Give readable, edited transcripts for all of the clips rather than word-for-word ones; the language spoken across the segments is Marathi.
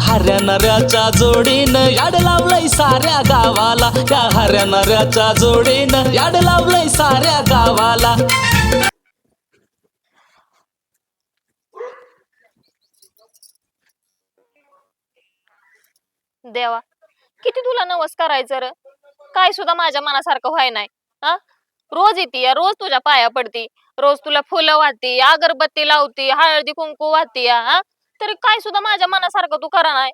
हऱ्या नऱ्याच्या जोडीनं याड लावलंय साऱ्या गावाला, या हऱ्या नऱ्याच्या जोडीनं याड लावलंय साऱ्या गावाला. देवा, किती तुला नवस करायचं र? काय सुद्धा माझ्या मनासारखं व्हाय नाही. हा, रोज येते, रोज तुझ्या पाया पडती, रोज तुला फुलं वाहती, अगरबत्ती लावती, हळदी कुंकू वाहती, हा, तरी काय सुद्धा माझ्या मनासारखं तू करा नाही.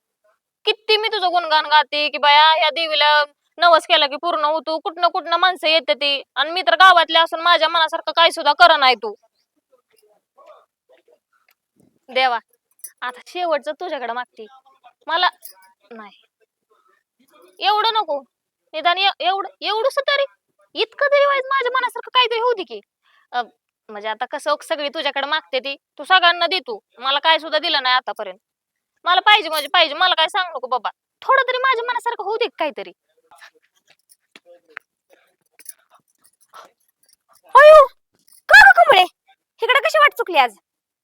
किती मी तुझं गुणगान गाते की बाया या देवीला नवस केला की पूर्ण होतो, कुठनं कुठनं माणसं येते ती, आणि मी तर गावातले असून माझ्या मनासारखं काय सुद्धा करा नाही तू. देवा, आता शेवटचं तुझ्याकडे मागते. मला नाही, एवढं नको. निदान एवढं एवढंस तरी, इतकं तरी व्हायचं माझ्या मनासारखं काहीतरी होऊ दे की. म्हणजे आता कसं सगळी तुझ्याकडे मागते ती, तू सगळ्यांना दे, तू मला काय सुद्धा दिलं नाही आतापर्यंत. मला पाहिजे म्हणजे पाहिजे, मला काय सांगू नको बाबा. थोडं तरी माझ्या मनासारखं होऊ दे काहीतरी. अयो, का ग कमळे, इकडे कशी वाट चुकली आज?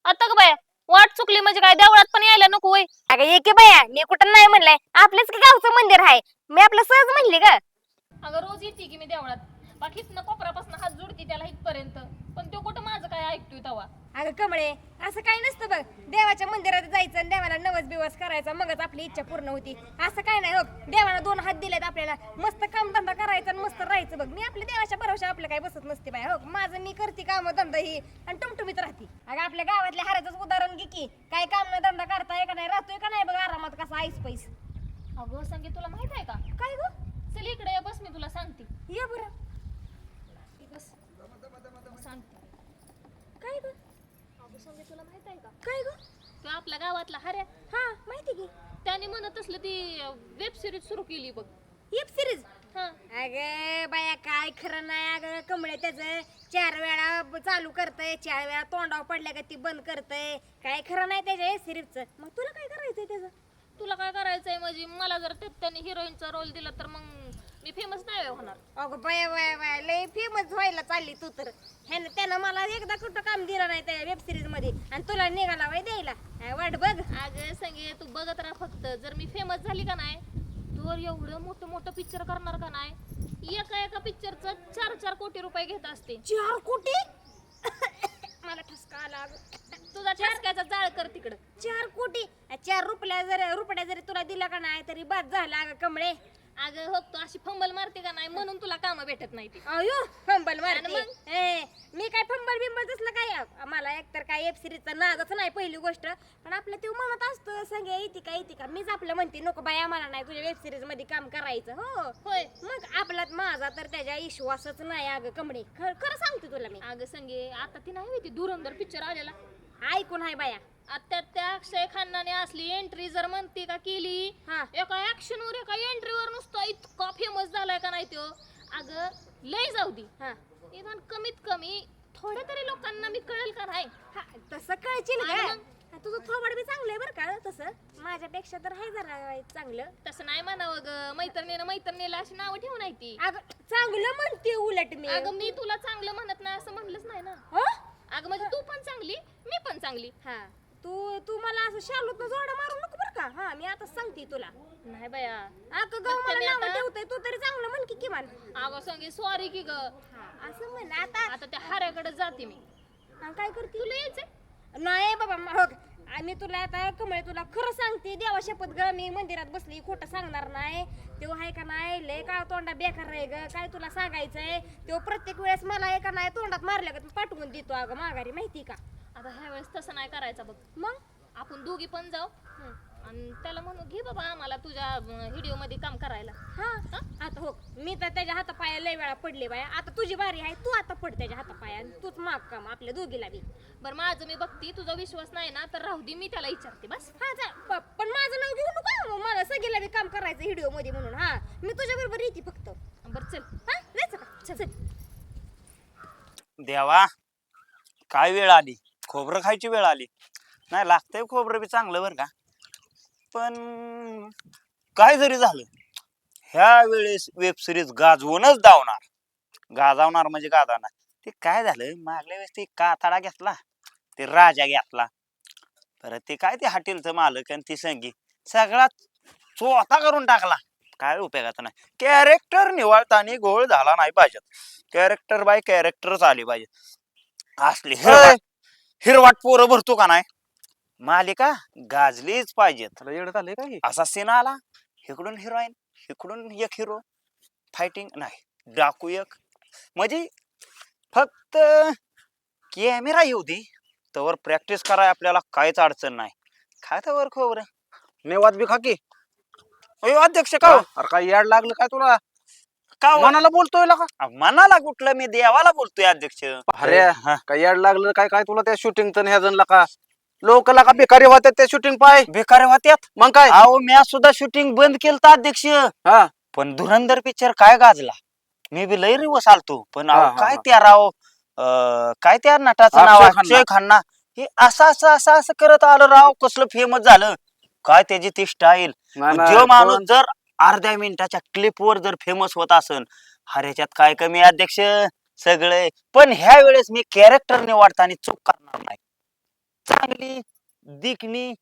आता ग बाया, वाट चुकली म्हणजे काय, देवळात पण यायला नको वय? अगं ये की बाया, मी कुठं नाही म्हणलंय, आपलंच की गावचं मंदिर आहे, मी आपलं सहज म्हणली ग. अगं रोज येते की मी देवळात, बाकीच ना कोपरापासून हात जोडती त्याला इथपर्यंत, पण तो कुठं माझं काय ऐकतोय तवा. अगं कमळे, असं काही नसतं बघ, देवाच्या मंदिरात जायचं आणि देवाला नवस बिवस करायचा, मगच आपली इच्छा पूर्ण होती. असं काय नाही हो, देवाला 2 हात दिलेत आपल्याला, मस्त कामधंदा करायचा आणि मस्त राहायचं बघ. मी आपल्या देवाच्या भरोशा आपलं काय बसत नसते बाय हो, माझं मी करते काम धंदा ही आणि टमटमीत राहते. अगं आपल्या गावातल्या हाराचंच उदाहरण घे की, काय काम न धंदा करताय का नाही, राहतोय का नाही बघ आरामात कसा आईस पैस. अगं संगीत, तुला माहित आहे का? काय ग? चल इकडे ये, बस मी तुला सांगते. ये बरं. बस सांगते. काय ग? अगं संगीत, तुला माहित आहे का, काय ग? तो आपल्या गावातला हऱ्या, हा माहिती की. त्याने म्हणत असलं ती वेब सिरीज सुरू केली बघ. Web series? हा, अगं बाया, काय खरं नाही अगं कमळे, त्याचं 4 वेळा चालू करतय, 4 वेळा तोंडावर पडल्या का ती बंद करतय, काय खरं नाही त्याच्या वेब सिरीजचं. मग तुला काय करायचंय त्याचं? तुला काय करायचंय म्हणजे, मला जर त्याने हिरोईनचा रोल दिला तर मग मी फेमस नाही होणार. अगं बाया बाया बाया, लय फेमस व्हायला चालली तू तर. त्यानं मला एकदा कुठं काम दिलं नाही त्या वेब सिरीज मध्ये, आणि तुला निघाला वय द्यायला. वाट बघ. अगं संगे, तू बघत राहा फक्त. जर मी फेमस झाली का नाही, तर एवढं मोठं मोठं पिक्चर करणार का नाही, एका एका पिक्चरचं 4-4 कोटी रुपये घेत असते. 4 कोटी? मला ठसका आला अगं. तुझा ठसक्याचा जाळ कर तिकडं. 4 कोटी? 4 रुपया जरी तुला दिला का नाही तरी बाद झाला अगं कमळे. अगं हो, तू अशी फंबल मारते का नाही, म्हणून तुला काम भेटत नाही ती. अयो, फंबल मारते. आणि मी काय फंबल बिंबल तसलं काय, मला एकतर काय वेब सिरीजचा नादच नाही पहिली गोष्ट, पण आपलं ते म्हणत असतं संगे येते का, मीच आपलं म्हणते नको बाई, आम्हाला नाही तुझ्या वेब सिरीज मध्ये काम करायचं. हो होय, मग आपलात माझा तर त्याच्या विश्वासच नाही अगं कमळे, खरं सांगते तुला मी. अगं संगे, आता ती नाही होती धुरंधर पिक्चर आलेला, ऐकून आहे बाया. आता त्या अक्षय खन्नाने असली एंट्री जर म्हणते का केली, हा. एका ऍक्शन वर एका एंट्रीवर नुसतं इतका फेमस झालाय का नाही तो. अगं लय जाऊ दे, हा निदान कमीत कमी थोड्या तरी लोकांना मी कळेल का नाही. हा, तसं कळशील आणि का? मग? तुझं थोबड बी चांगलं आहे बरं का, तसं माझ्यापेक्षा तर आहे जरा चांगलं. तसं नाही म्हणावं ग, मैत्रिणीला अशी नावं ठेवून आहे ती. अगं चांगलं म्हणते उलट मी. अगं मी तुला चांगलं म्हणत नाही असं म्हणलंच नाही ना. हो? अगं म्हणजे तू पण चांगली, मी पण चांगली. हा, तू मला असं शालूत जोडा मारू नको बरं का. हा, मी आता सांगते तुला. नाही बाया. अगं गं, मला मी नाव आता- ठेवतोय तू तरी चांगलं म्हण की किमान. अगं संगे सॉरी की ग. हा, असं म्हण आता. आता त्या हाऱ्याकडे जाते मी. हा, काय करते? तुला यायचंय? नाही बाबा, हो मी तुला आता कमळे तुला खरं सांगते, देवा शपथ ग, मी मंदिरात बसली, खोटं सांगणार नाही. तेव्हा आहे का नाही, लय काळ तोंडा बेकार आहे ग, काय तुला सांगायचंय. तेव्हा प्रत्येक वेळेस मला एका नाही तोंडात मारल्या का पाठवून देतो अगं माघारी, माहिती का. आता ह्या वेळेस तसं नाही करायचं बघ. मग आपण दोघी पण जाऊ आणि त्याला म्हणू घे बाबा आम्हाला तुझ्या व्हिडिओ मध्ये काम करायला. हा, आता हो, मी तर त्याच्या हातापाया लय वेळा पडले बाया, आता तुझी बारी आहे, तू आता पड त्याच्या हातापाया, तूच माग काम आपल्या दोघीला बी. बरं माझं मी बघती, तुझा विश्वास नाही ना तर राहू दे, मी त्याला विचारते बस. हा पण माझं नाव घेऊ नको, मला सगळीला बी काम करायचं व्हिडिओ मध्ये म्हणून. हा, मी तुझ्या बरोबर येते फक्त. बरं चल. हा, जायचं का? चल चल. देवा, काय वेळ आली, खोबरं खायची वेळ आली. नाही लागतंय खोबरं बी चांगलं बरं का, पण काय जरी झालं ह्या वेळेस वेब सिरीज गाजवूनच गाजवणार म्हणजे गाजवणार. ते काय झालं, मागल्या वेळेस ते काथाडा घेतला, ते राजा घेतला, परत ते काय ते हॉटेलचं मालक आणि ती संगी, सगळा चोथा करून टाकला. काय उपयोगाचा नाही. कॅरेक्टर निवडताना घोळ झाला नाही पाहिजे. कॅरेक्टर बाय कॅरेक्टरच आली पाहिजे. असली हिरवाट पोरं भरतो का नाही मालिका गाजलीच पाहिजेत. त्याला येडत आलंय का हे? असा सीन आला, इकडून हिरोईन, इकडून एक हिरो, फायटिंग नाही डाकू एक, म्हणजे फक्त कॅमेरा येऊ दे तवर प्रॅक्टिस कराय आपल्याला काहीच अडचण नाही. खायचं वर खोबरं. नेवात बी खाकी. अयो अध्यक्ष का हो? अरे काय याड लागलं काय तुला? का हो? मनाला बोलतोय का? मनाला कुठलं, मी देवाला बोलतोय अध्यक्ष. अरे हा. काय याड लागलं काय काय तुला त्या शूटिंगचं ह्या जणला का? लोक का बेकारी होत्यात त्या शूटिंग पाय. बेकार होत्यात. मग काय? अहो मी सुद्धा शूटिंग बंद केलं अध्यक्ष. हा पण धुरंधर पिक्चर काय गाजला. मी बी लय रिवर्स आलतो. पण हा, अहो, हा, काय हा. त्या राव काय त्या नटाचं नाव अक्षय खन्ना. अक्षय खन्ना. हे असं करत आलं राव. कसलं फेमस झालं काय त्याची ती स्टाईल. नाही, नाही, जो माणूस पण- जर अर्ध्या मिनिटाच्या क्लिप वर जर फेमस होत असन, ह्याच्यात काय कमी आहे अध्यक्ष सगळे. पण ह्या वेळेस मी कॅरेक्टर निवडताना चूक करणार नाही. चांगली दिखणी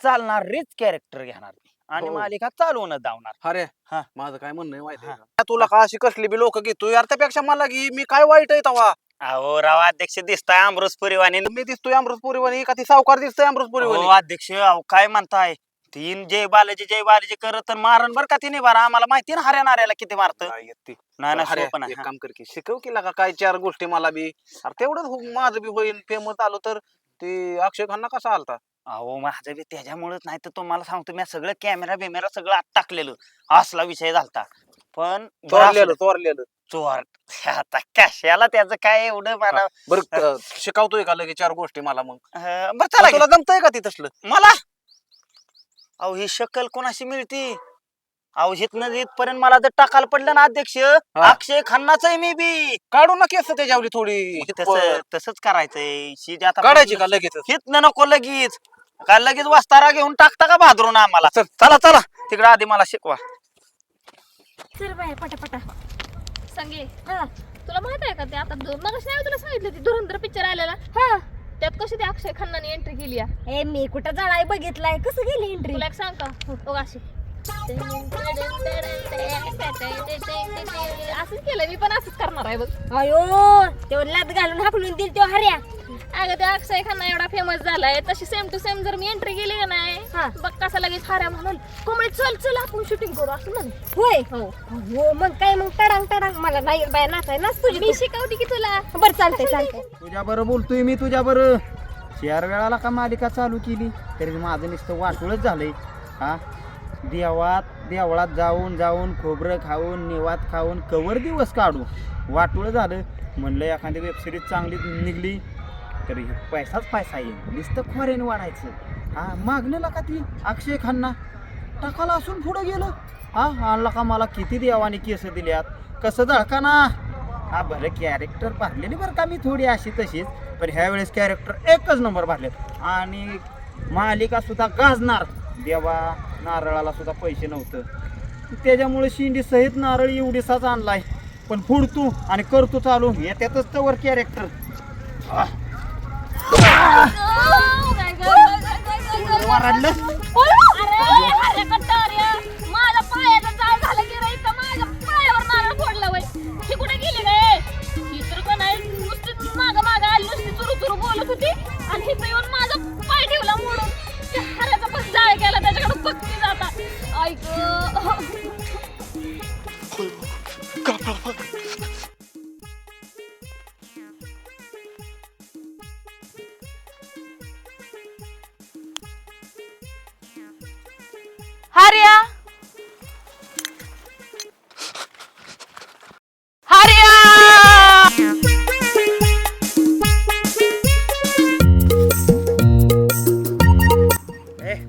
चालणारीच कॅरेक्टर घेणार मी. आणि हो. मालिका चालवूनच धावणार. अरे हा. माझं काय म्हणणं आहे माहिती हा. आहे तुला का अशी कसली बी लोक घेतो यार त्यापेक्षा मला घे. मी काय वाईट आहे तवा? अहो राव अध्यक्ष दिसताय अमृतपुरी वाणी. मी दिसतोय अमृतपुरीवाणी का ती सावकार दिसतोय अमृतपुरीवाणी? हो अध्यक्ष अहो काय म्हणताय. तीन जय बालाजी करत तर मारण बर का तिने बारा. आम्हाला माहिती ना हऱ्याणाऱ्याला किती मारत. नाही येत ती. नाही अरे, सोपं नाही. एक काम कर की शिकव की लागा काय चार गोष्टी मला बी. अरे तेवढंच माझं बी होईल फेमस आलो तर. ते अक्षय खन्ना कसा आलता? अहो माझं बी त्याच्यामुळेच नाही तर तुम्हाला सांगतो मी सगळं कॅमेरा बिमेरा सगळं आत टाकलेलं. असला विषय झालता. पण चोरलेलं चोर आता कशाला त्याचं काय एवढं मला. बरं शिकवतोय का लगेच चार गोष्टी मला मग? बरं चला तुला जमतंय का ती तसलं? मला अहो ही शक्कल कोणाशी मिळती. अहो हितनं इथपर्यंत मला जर टाकायला पडलं ना अध्यक्ष अक्षय खन्नाच आहे मी बी. काढू ना केस त्याच्यावली थोडी. तसंच करायचंय. शी आता काढायची का लगेच? हितनं नको लगेच. काय लगेच वस्तारा घेऊन टाकता का भादरून आम्हाला. चला तिकडे आधी मला शिकवा. चल बाहेर पटापटा. संगे हा तुला माहित आहे का ते आता मग नाही तुला सांगितलं ती धुरंधर पिक्चर आलेला हा. त्यात कशी ते अक्षय खन्नाने एंट्री केली आहे. ए मी कुठं जाणार बघितलाय कसं गेली एंट्री. तुला एक सांग का बघ अशी असंच केलं मी पण असंच करणार आहे बघ. अयो तेव्हा लात घालून हाकलून दिल तेव्हा हऱ्या. अगं ते अक्षय खन्ना एवढा फेमस झालाय तशी सेम टू सेम जर मी एंट्री केली का नाही हा. बघ कसा लगेच हाऱ्या म्हणून कोंबडी चल आपण शूटिंग करू असं म्हण. होय हो मग काय मग टडांग मला नाही बाय नाचाय नाच तुझी मी शिकवते की तुला. बरं चालतंय. तुझ्या बरं बोलतोय मी तुझ्या बरं. 4 वेळाला का मालिका चालू केली तरी माझं नुसतं वाटूळच झालंय. हा देवळात जाऊन खोबरं खाऊन निवात खाऊन कवर दिवस काढू वाटूळ झालं. म्हणलं एखादी वेबसिरीज चांगली निघली तर पैसा येईल. नुसतं खोऱ्याने वाढायचं. हा मागणं का ती अक्षय खन्ना टाकाला असून पुढं गेलं. हा आणला का मला किती देवाने केस दिल्यात कसं झळका ना. हा बरं कॅरेक्टर भरलेली बरं का मी थोडी अशी तशीच. पण ह्या वेळेस कॅरेक्टर एकच नंबर भरलेत. आणि मालिका सुद्धा गाजणार. देवा नारळाला सुद्धा पैसे नव्हतं त्याच्यामुळे शिंडी सहित नारळ एवढीसाच आणलाय. पण फुडतो आणि करतो चालू येत्यातच तर वर कॅरेक्टर. वराडलं माझ्या पायाचा चाल झाला की रे इथं माझ्या पायावर नारळ फोडला वय. ही कुठे गेली रे? ही तर का नाही नुसती माग आली नुसती चुरू बोलत होती आणि इथं येऊन माझा पाय ठेवला म्हणून त्या हऱ्याचा पण जाळ केला त्याच्याकडे बघती जाता. ऐक हर्या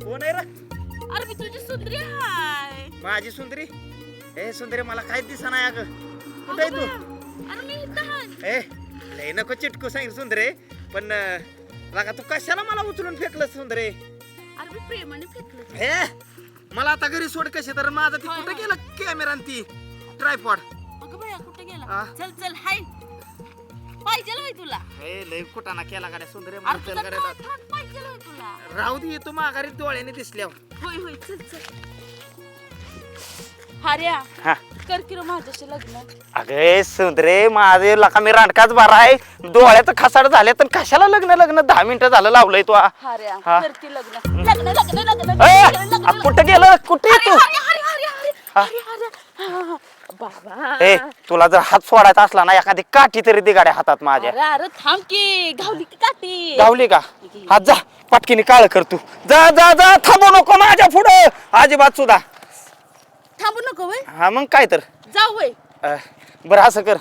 कोण आहे रे? अरे मी तुझी सुंदरी हाय. माझी सुंदरी. ए सुंदरी मला काय दिसा नाही अगं. कुठे आहे तू? अरे मी इथं हाय. ए लय नको चिटकू सांग सुंदरे. पण लागा तू कशाला मला उचलून फेकलं सुंदरे? अरे मी प्रेमाने फेकलं. हे मला आता घरी सोड कशी तर माझं ती कुठे गेलं कॅमेरा ती ट्रायपॉड. अगं बाया कुठे आ? गेला? चल हाय. पाहिजे होय तुला? हे लय कुटाणा केला का रे सुंदरे. अरे तुझा नाद पाहिजे केलं तुला राहू दे तू माघारी डोळ्याने दिसल्यावर. होय होय चल चल हार्या हा. कर की रे माझ्याशी लग्न अगे सुंदरे माझे लका मी रांडकाच बारा आहे डोळ्याचं खसाड झाले तर कशाला लग्न लग्न 10 मिनिटं झालं लावलंय तू हार्या हा. कर की लग्न लग्न लग्न लग्न ए, लग्न कुठं गेलं कुठे हार्या, तू हार्या, हार्या, हार्या, हार्या, हार्या, हार्या. हा, हा. बाबा ए तुला जर हात सोडायचा असला ना एखादी काठी तरी दे गाड्या हातात माझ्या. अरे अरे थांब की घावली की काठी गावली का हात जा पटकीने काळ कर तू जा जा जा थांबू नको माझ्या पुढे अजिबात सुद्धा. थांबू नको वय हा मग काय तर जाऊ वय बरं असं कर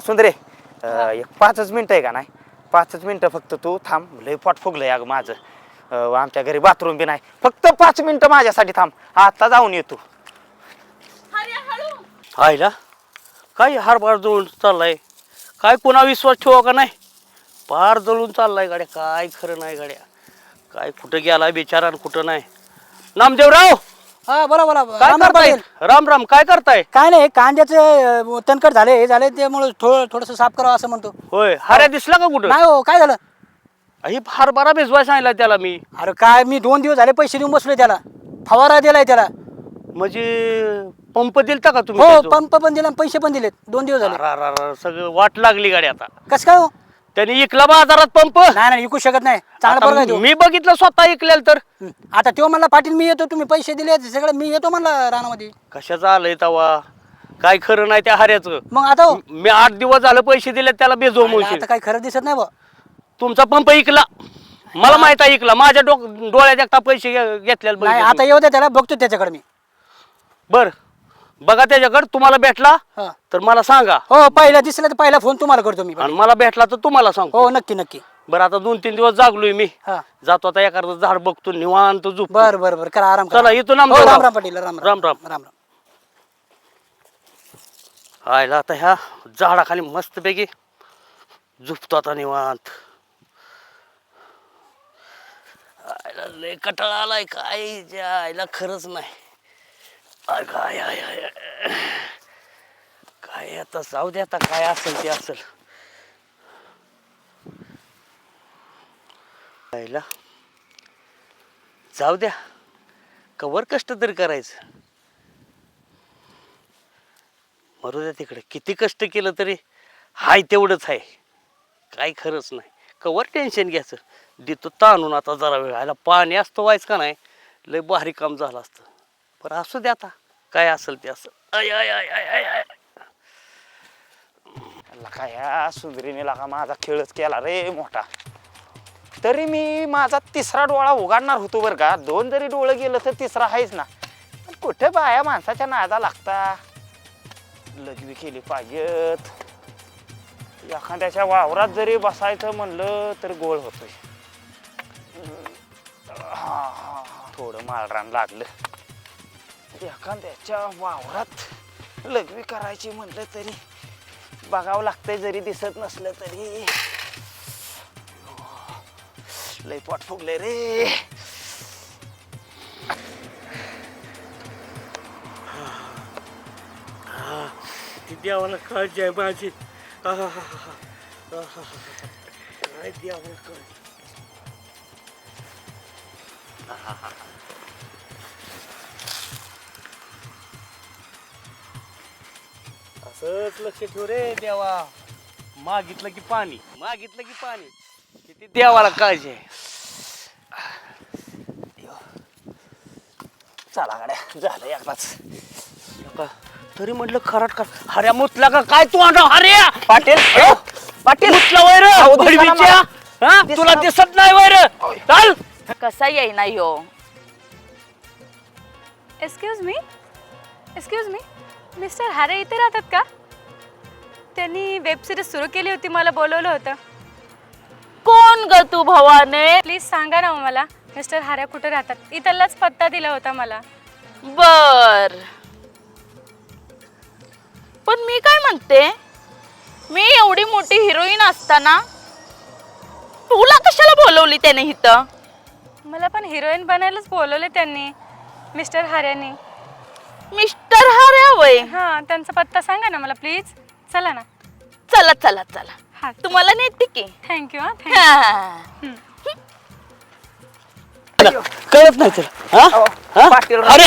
सुंदरे एक 5च मिनिटं आहे का नाही 5च मिनिटं फक्त तू थांब लय पोट फुगलंय अगं माझं आमच्या घरी बाथरूम बी नाही फक्त 5 मिनिटं माझ्यासाठी थांब आता जाऊन येतो. हार्या हळू आईला काय हारभार जळून चाललाय काय कोणा विश्वास ठेवा का नाही पार जळून चाललाय गाड्या काय खरं नाही गाड्या काय कुठं गेलाय बिचारा आणि कुठं नाही. नामदेवराव हा बोला बोला काय राम राम करताय पाटील. राम राम काय करताय काय नाही कांद्याचे तणकट झाले हे झाले त्यामुळे थोडस साफ करावं असं म्हणतो. होय हाऱ्या दिसला का कुठं नाही हो काय झालं ही हरभरा भिजवाय सांगितला त्याला मी अरे काय मी 2 दिवस झाले पैसे देऊन बसलोय त्याला फवारा दिलाय त्याला म्हणजे पंप दिलता का तुम्ही हो त्याचं? पंप पण दिला आणि पैसे पण दिलेत 2 दिवस झाले. अरे, सगळं वाट लागली गाडी आता कसं काय हो त्यांनी इकला बाजारात पंप नाही नाही विकू शकत नाही चांगला आता पोरगा आहे तो. मी बघितलं स्वतः इकलेलं तर आता तो म्हणला पाटील मी येतो तुम्ही पैसे दिले सगळं मी येतो म्हणला रानामध्ये. कशाचं आलंय तवा काय खरं नाही त्या हाऱ्याचं. मग आता हो मी 8 दिवस झालं पैसे दिले त्याला बेजो म्हणशील आता काही खरं दिसत नाही बा. तुमचा पंप इकला मला माहित आहे इकला माझ्या डोळ्यात एकटा पैसे घेतलेले नाही बघितले आता येऊ द्या त्याला बघतो त्याच्याकडे मी. बर बघा त्याच्याकडे तुम्हाला भेटला हा. तर मला सांगा हो पहिला दिसला तर पहिला फोन तुम्हाला करतो मी. आणि मला भेटला तर तुम्हाला सांगतो. हो नक्की नक्की. बरं आता 2-3 दिवस जागलोय मी हा जातो आता एखादं झाड बघतो निवांत झोप बर बर बर करा आराम करा. चला इथून हो, राम राम पाटील राम राम राम राम राम. आयला आता ह्या झाडाखाली मस्तपैकी झोपतो आता निवांत. आयला लय कटाळा आलाय काय आयला खरंच नाही. आय काय आय आय आय. काय आता जाऊ दे आता काय असेल ते असेल. आयला जाऊ द्या कवर कष्ट तरी करायचं मरू द्या तिकडे किती कष्ट केलं तरी हाय तेवढंच आहे काय खरंच नाही कवर टेन्शन घ्यायचं देतो ताणून आता जरा वेळ आयला पाणी असतं व्हायचं का नाही लय भारी काम झालं असतं पण असू द्या आता काय असेल ते असं I I I I I I लका या सुंदरीने लका माझा खेळच केला रे मोठा. तरी मी माझा 3रा डोळा उघडणार होतो बरं का 2 जरी डोळं गेलं तर 3रा आहेच ना. पण कुठे बाया माणसाच्या नादा लागता लग्न केली पाहिजेत. एखाद्याच्या वावरात जरी बसायचं म्हणलं तर गोळ होतोय. थोडं माळरान लागलं. एखाद्याच्या वावरात लग्न करायची म्हणलं तरी बघावं लागतंय जरी दिसत नसलं तरी. लय पोट फुगले रे. ती देवाला काळजी आहे माझी काय देवाला काळजी. असंच लक्ष ठेव रे देवा मागितलं की पाणी मागितलं की पाणी किती देवाला काळजी आहे. चला गाड्या झालं एकदाच. का तरी म्हटलं खराट कर हऱ्या मुतला का काय तू आणा हऱ्या पाटील पाटील मुतला वैर अहो, दिसला ना भडवीच्या हा तुला दिसत नाही वैर चाल कसा येईना यो एक्सक्यूज मी मिस्टर हारे इथे राहतात का? त्यांनी वेब सिरीज सुरू केली होती मला बोलवलं होतं. कोण ग तू भवाने प्लीज सांगा ना मला मिस्टर हारे कुठे राहतात. इथलाच पत्ता दिला होता मला. बर पण मी काय म्हणते मी एवढी मोठी हिरोईन असताना तुला कशाला बोलवली त्याने इथं. मला पण हिरोईन बनायलाच बोलवले त्यांनी मिस्टर हाऱ्यांनी. मिस्टर हार्या वय हां त्यांचा पत्ता सांगा ना मला प्लीज. चला ना. चला चला चला हां तुम्हाला नेते की थँक्यू. हां हा. तुला कळत नाही तुला हा? हा? अरे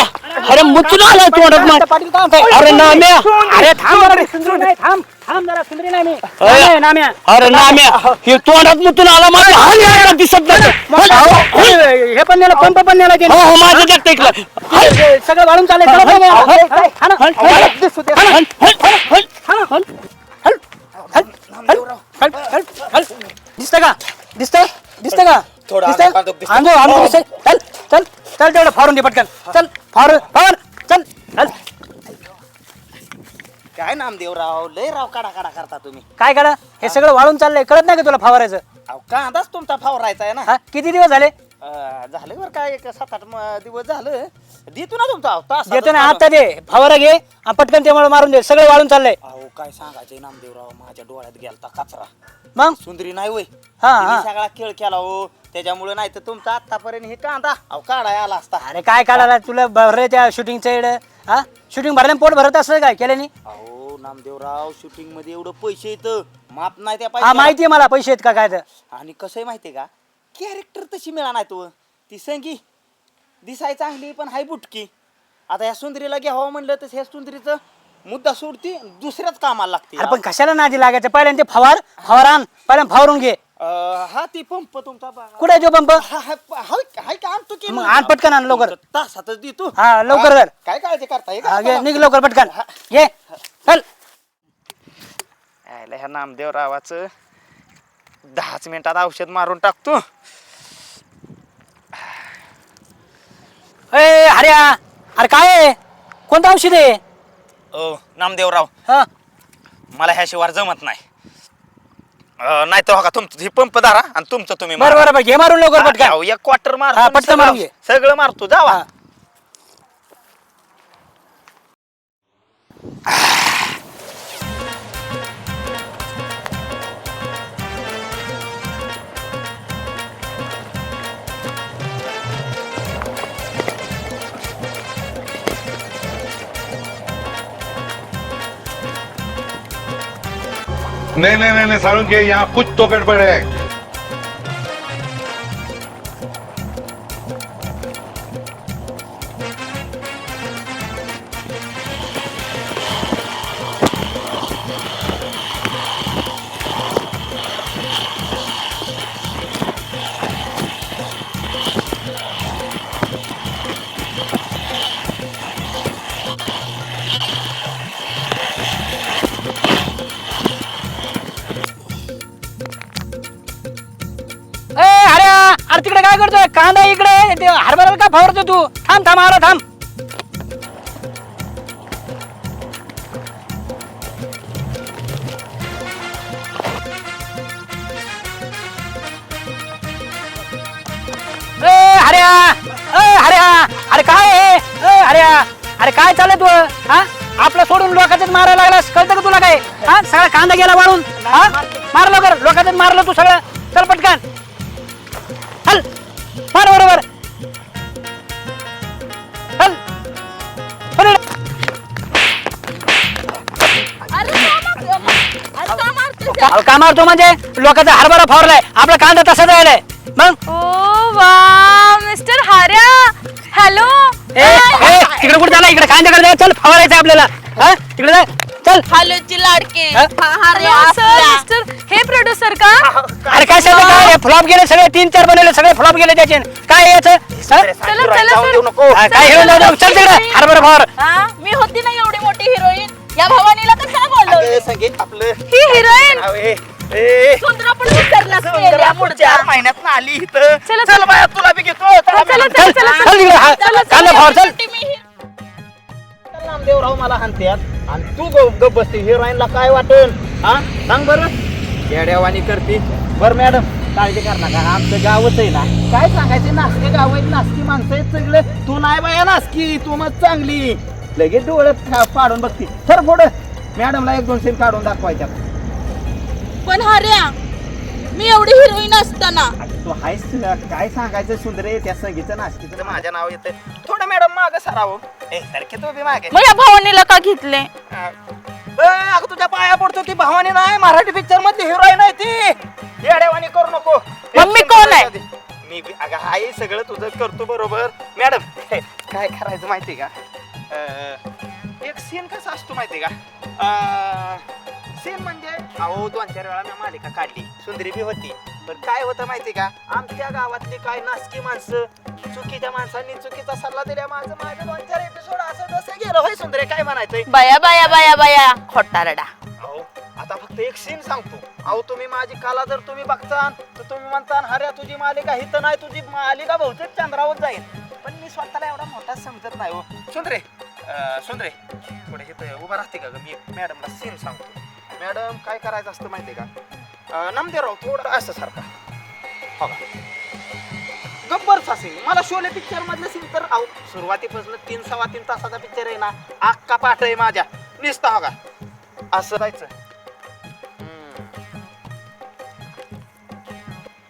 अरे मुचून आला तोंडात मार. पाटील काम काय? अरे नाम्या अरे थांब जरा, सुंदरी नाही, थांब थांब जरा, सुंदरी नाही मी. अरे, नाम्या अरे नाम्या हे तोंडात मुतून आला माझ्या हाल यायला दिसत नाही. हे पण नेलं, पंप पण नेला हो हो माझं देखतं इकडं. ते सगळं वाळून चाललंय. चला बघ, हा ना. दिसू दे. दिसतं का? दिसतंय का? थोडं दिसतंय? आणतो, दिसतंय. चल चल चल तेवढं फारून दे पटकन. चल फार चल चल. काय नामदेवराव लय राव काढा काढा करता तुम्ही. काय करा, हे सगळं वाळून चाललंय, कळत नाही का तुला फवारायचं? अहो कांदाच तुमचा फवारायचा आहे ना. हा, किती दिवस झाले? झालं बरं काय, एक 7-8 दिवस झालं. देतो ना तुमचा तास देतो ना, आता दे फवारा घे आणि पटकन त्यामुळे मारून दे, सगळं वाळून चाललंय. अहो काय सांगायचंय नामदेवराव, माझ्या डोळ्यात गेलता कचरा. मग सुंदरी नाही वय, हा, तिने हा. सगळा खेळ केला हो. त्याच्यामुळे नाही तर तुमचा आतापर्यंत हे कांदा अहो काढाय आला असता. अरे काय काढायला तुला भरले त्या शूटिंगचं एड? हा, शूटिंग भरल्याने पोट भरत असं काय केल्याने? अहो नामदेवराव शूटिंग मध्ये एवढं पैसे येतं माप नाही त्या हा पैसे. माहितीये मला, पैसे आहेत का काय तर. आणि कसं आहे माहितीये का, कॅरेक्टर तशी मिळा नाही तो. ती संगी दिसाय चांगली पण हाय बुटकी. आता ह्या सुंदरीला घ्यावं म्हणलं तर ह्या सुंदरीचं मुद्दा सोडती दुसऱ्याच कामाला लागते. अरे पण कशाला नादी लागायचं, पहिल्यांदा ते फवार आण, पहिल्यांदा फवारून घे. हा ती पंप तुमचा कुठे आहे तो पंप? हाय का आणतो की मग आण पटकन, आण लवकर. तासातच देतो. हा लवकर कर. काय काळजी करताय हा, घे, निघ लवकर पटकन घे. चल. ह्या नामदेवरावाचं 10 मिनिटात औषध मारून टाकतो. ए हऱ्या, अरे काय आहे? कोणतं औषध आहे? नामदेवराव हा, मला ह्या शिवार जमत नाही. नाही तर का तुमचं ही पंप दारा आणि तुमचं तुम्ही मारा. बरं बरं घे मारून लवकर हा, पटकन. अहो, एक क्वार्टर मारतो हा, आणि पटकन मारून घे. सगळं मारतो जावा. हा. नहीं नहीं नहीं, नहीं सारुण के यहाँ कुछ तो गड़बड़ है. ए हऱ्या, अरे तिकडे काय करतोय? कांदा इकडे, ते हरभऱ्याला का फवारतो तू? थांब थांब, आला थांब. हऱ्या, अरे काय आहे? हऱ्या, अरे काय चाललंय तू? हा, आपलं सोडून लोकांचं मारायला लागलास, कळतं का तुला काय? हा, सगळा कांदा गेला वाळून. हा, मार लवकर, लोकांचं मारलं तू सगळं. चल पटकन चल, मार बरोबर. चल पळ. अहो, का मारतो म्हणजे? लोकांचा हरभरा फवारलाय, आपला कांदा तसा राहिलाय. मग ओ वा मिस्टर हार्या, हॅलो. तिकडे कुठे झाला? इकडे कांद्याकडे जाय. चल फवारायचं आपल्याला. हा, तिकडे जाय. चल. हॅलोची लाडके. हा? मिस्टर, हे प्रोड्युसर का? अरे काय सांगतो काय? फ्लॉप गेले सगळे, 3-4 बनवले सगळे फ्लॉप गेले त्याचे. काय याचं? चला चला सर. काय हेरून जाऊ दे. चल तिकडे हरभरा फवार. हा, मी होती ना एवढी मोठी हिरोईन, या भवानीला कशाला बोललो? संगीत आपलं ही हिरोईन. सुंदर पण विसरलास मेल्या पुढच्या. 4 महिन्यात आली इथं. चला, चल बाया तुला बी घेतो. चला, चला चला. चला चला चल तिकडे. हा, कांदा फवार. चल. नामदेवराव मला हाणत्यात आणि तू गप बसते. हिरोईनला काय वाटेल? हा सांग बरं. येड्यावानी करते. बरं मॅडम काळजी कर नका, आमचं गावच आहे ना. काय सांगायचं, नासके गाव आहेत, नासकी माणसं आहेत सगळे. तू नाही बाया नासकी, तू मग चांगली. लगेच डोळ्यात पाडून बघते. तर पुढं मॅडमला 1-2 सीन काढून दाखवायच्या. पण हार्या, मी एवढी हिरोईन असताना तू हायस काय सांगायचं सुंदरे, त्या संगीचं नासकीचं माझ्या नाव येतं. थोडं मॅडम मागं सरावं. सारखे तू बी मागे. मग या भवानीला का घेतले? अगं तुझ्या पाया पडतो. ती भवानी नाही, मराठी पिक्चर मधली हिरोईन आहे ती. येड्यावानी करू नको. मग मी कोण आहे? मी अगं हाय सगळं तुझं करतो. माहिती का एक सीन कसा असतो माहिती का सीन म्हणजे अहो 2-4 वेळा मी मालिका काढली सुंदरी बी होती पण काय होतं माहिती का आमच्या गावातली काय नासकी माणसं चुकीच्या माणसांनी चुकीचा सल्ला दिल्या माझं 2-4 एपिसोड असं तसं गेलं होय सुंदरे काय म्हणायचंय बया बया बया बया खोटारडा. अहो आता फक्त एक सीन सांगतो अहो तुम्ही माझी कला जर तुम्ही बघतान तर तुम्ही म्हणतान अरे तुझी मालिका हित नाही तुझी मालिका बहुतेक चंद्रावर जाईल पण मी स्वतःला एवढा मोठा समजत नाही हो सुंदरे सुंदरे थोडे हिथं उभा राहते का ग मी मॅडमला सीन सांगतो मॅडम काय करायचं असतं माहिती का नामदेवराव थोडं असं सारखा हो का गब्बरचा सीन मला शोले पिक्चर मधलं सीन तर अहो सुरुवातीपासून 3-3.25 तासाचा पिक्चर आहे ना अख्खा पाठ आहे माझ्या निसता हो का असं जायचं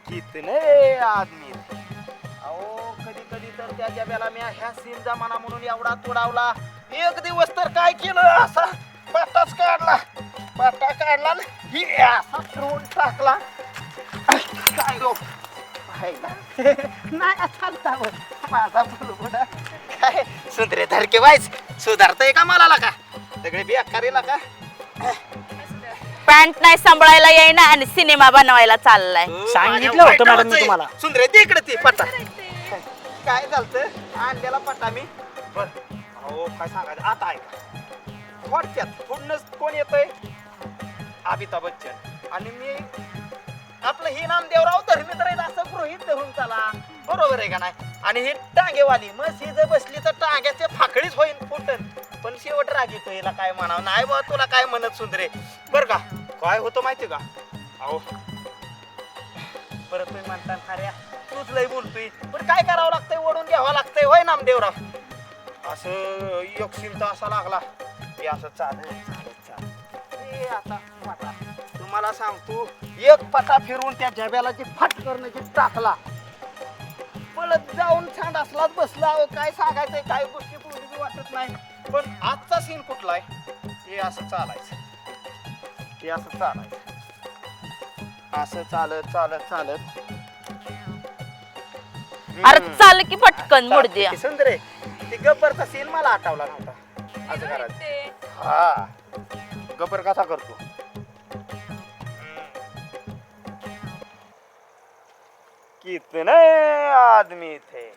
कितने आदमी अहो कधी कधी तर त्या जब्याला मी ह्या सीन जमाना म्हणून एवढा तोडावला एक दिवस तर काय केलं असा पाटाच काढला पाटा काढला ही असा फिरवून टाकला काय गो नाही चालता माझा बुलबुडा काय सुंदरे धरके वाईच सुधारतय का मला का सगळे बेकारीला का पॅन्ट नाही सांभाळायला येईना आणि सिनेमा बनवायला चाललाय. सांगितलं होतं मॅडम मी तुम्हाला. सुंदरे दे इकडे ती पट्टा काय झालं आणलेला पट्टा मी बर हो काय सांगायचं आता ऐका थोडक्यात पुढनच कोण येतंय अमिताभ बच्चन आणि मी आपलं ही नामदेवराव धर्मेंद्र आहेत असं गृहीत धरून चला बरोबर आहे का नाही आणि ही टांगेवाली मग ही जर बसली तर टांग्याचे फाकळीच होईल फुटन पण शेवट राग येतो हिला काय म्हणावं नाही बा तुला काय म्हणत सुंदरे बरं का काय होतं माहिती का अहो परत तुम्ही म्हणता खऱ्या तूच लय बोलतोय पण काय करावं लागतंय ओढून घ्यावं लागतंय होय नामदेवराव असं एक सीन तर असा लागला की असं चालत आता पटा तुम्हाला सांगतो एक पटा फिरून त्या जब्याला जे फट करण्याची टाकला पळत जाऊन छान असलाच बसला काय सांगायचंय काय गोष्टी पूर्वी वाटत नाही पण आजचा सीन कुठला आहे हे असं चालायचं हे असं चालायचं असं चालत चालत चालत अरे चाल की पटकन मुडद्या. सुंदरे ते गब्बरचा सीन मला आठवला नव्हता असं करायचं हा गब्बर कसा करतो कितने आदमी थे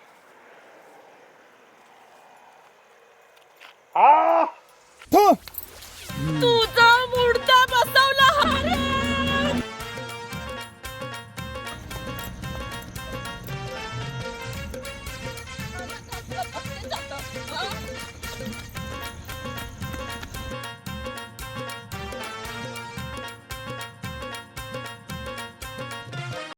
तुझा मुडदा बसवला